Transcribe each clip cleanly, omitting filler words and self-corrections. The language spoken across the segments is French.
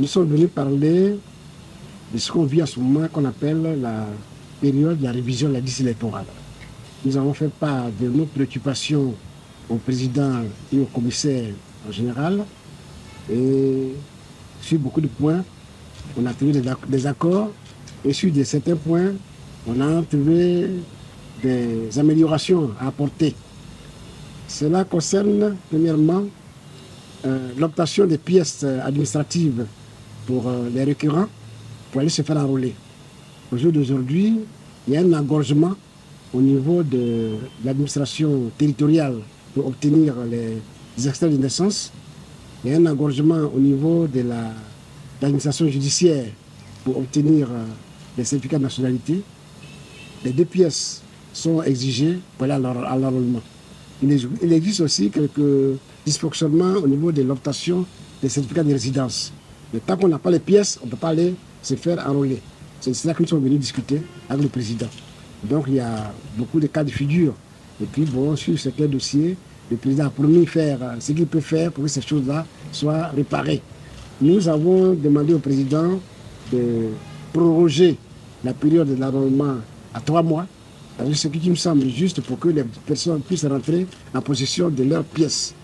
Nous sommes venus parler de ce qu'on vit en ce moment, qu'on appelle la période de la révision de la liste électorale. Nous avons fait part de nos préoccupations au président et au commissaire en général. Et sur beaucoup de points, on a trouvé des accords. Et sur certains points, on a trouvé des améliorations à apporter. Cela concerne, premièrement, l'obtention des pièces administratives pour les récurrents pour aller se faire enrôler. Au jour d'aujourd'hui, il y a un engorgement au niveau de l'administration territoriale pour obtenir les extraits de naissance. Il y a un engorgement au niveau de l'administration judiciaire pour obtenir les certificats de nationalité. Les 2 pièces sont exigées pour aller à l'enrôlement. Il existe aussi quelques dysfonctionnements au niveau de l'obtention des certificats de résidence. Mais tant qu'on n'a pas les pièces, on ne peut pas aller se faire enrôler. C'est cela que nous sommes venus discuter avec le président. Donc il y a beaucoup de cas de figure. Et puis bon, sur certains dossiers, le président a promis faire ce qu'il peut faire pour que ces choses-là soient réparées. Nous avons demandé au président de proroger la période de l'enrôlement à 3 mois, ce qui me semble juste pour que les personnes puissent rentrer en possession de leurs pièces.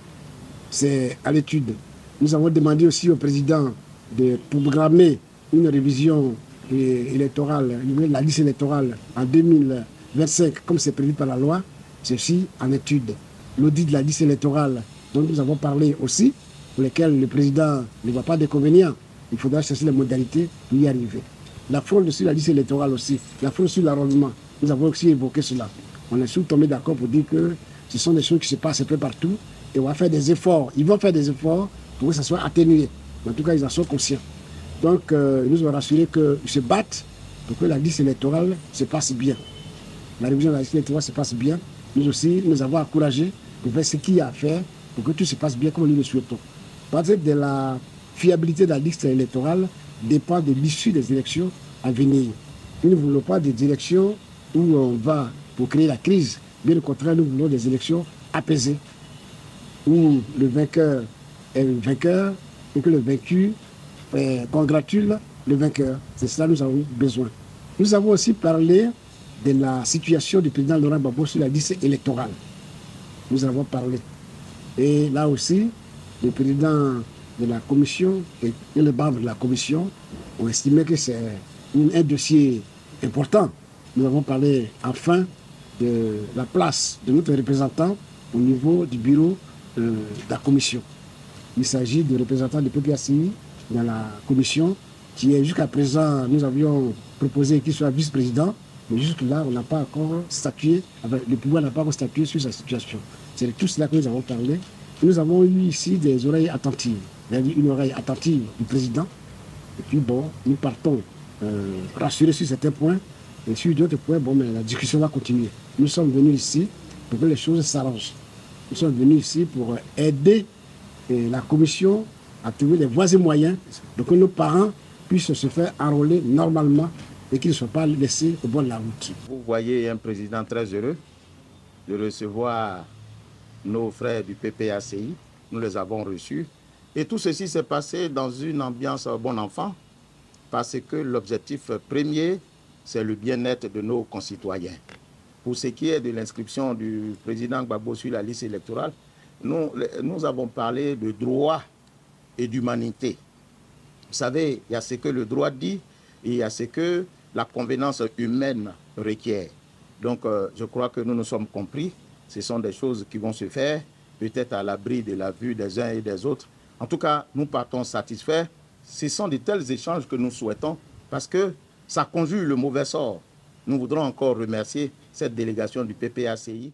C'est à l'étude. Nous avons demandé aussi au président de programmer une révision électorale, la liste électorale en 2025, comme c'est prévu par la loi. Ceci en étude. L'audit de la liste électorale dont nous avons parlé aussi, pour lesquels le président ne voit pas d'inconvénient. Il faudra chercher les modalités pour y arriver. La fraude sur la liste électorale aussi, la fraude sur l'enrôlement, nous avons aussi évoqué cela. On est surtout tombé d'accord pour dire que ce sont des choses qui se passent un peu partout et on va faire des efforts. Ils vont faire des efforts pour que ça soit atténué. En tout cas, ils en sont conscients. Donc, ils nous ont rassuré qu'ils se battent pour que la liste électorale se passe bien. La révision de la liste électorale se passe bien. Nous aussi, nous avons encouragé pour faire ce qu'il y a à faire pour que tout se passe bien comme nous le souhaitons. Parce que de la fiabilité de la liste électorale dépend de l'issue des élections à venir. Nous ne voulons pas des élections où on va pour créer la crise. Bien au contraire, nous voulons des élections apaisées, où le vainqueur est le vainqueur et que le vaincu congratule le vainqueur. C'est cela que nous avons besoin. Nous avons aussi parlé de la situation du président Laurent Gbagbo sur la liste électorale. Nous en avons parlé. Et là aussi, le président de la commission et les membres de la commission ont estimé que c'est un dossier important. Nous avons parlé enfin de la place de notre représentant au niveau du bureau de la commission. Il s'agit du représentant du PPACI dans la commission qui est jusqu'à présent, nous avions proposé qu'il soit vice-président, mais jusque-là, on n'a pas encore statué, le pouvoir n'a pas encore statué sur sa situation. C'est de tout cela que nous avons parlé. Nous avons eu ici des oreilles attentives. Il y a eu une oreille attentive du président. Et puis bon, nous partons rassurés sur certains points. Et sur d'autres points, bon, mais la discussion va continuer. Nous sommes venus ici pour que les choses s'arrangent. Nous sommes venus ici pour aider la commission à trouver les voies et moyens pour que nos parents puissent se faire enrôler normalement et qu'ils ne soient pas laissés au bord de la route. Vous voyez un président très heureux de recevoir nos frères du PPACI. Nous les avons reçus. Et tout ceci s'est passé dans une ambiance bon enfant parce que l'objectif premier, c'est le bien-être de nos concitoyens. Pour ce qui est de l'inscription du président Gbagbo sur la liste électorale, nous avons parlé de droit et d'humanité. Vous savez, il y a ce que le droit dit et il y a ce que la convenance humaine requiert. Donc, je crois que nous nous sommes compris. Ce sont des choses qui vont se faire, peut-être à l'abri de la vue des uns et des autres. En tout cas, nous partons satisfaits. Ce sont de tels échanges que nous souhaitons parce que ça conjure le mauvais sort. Nous voudrons encore remercier cette délégation du PPACI.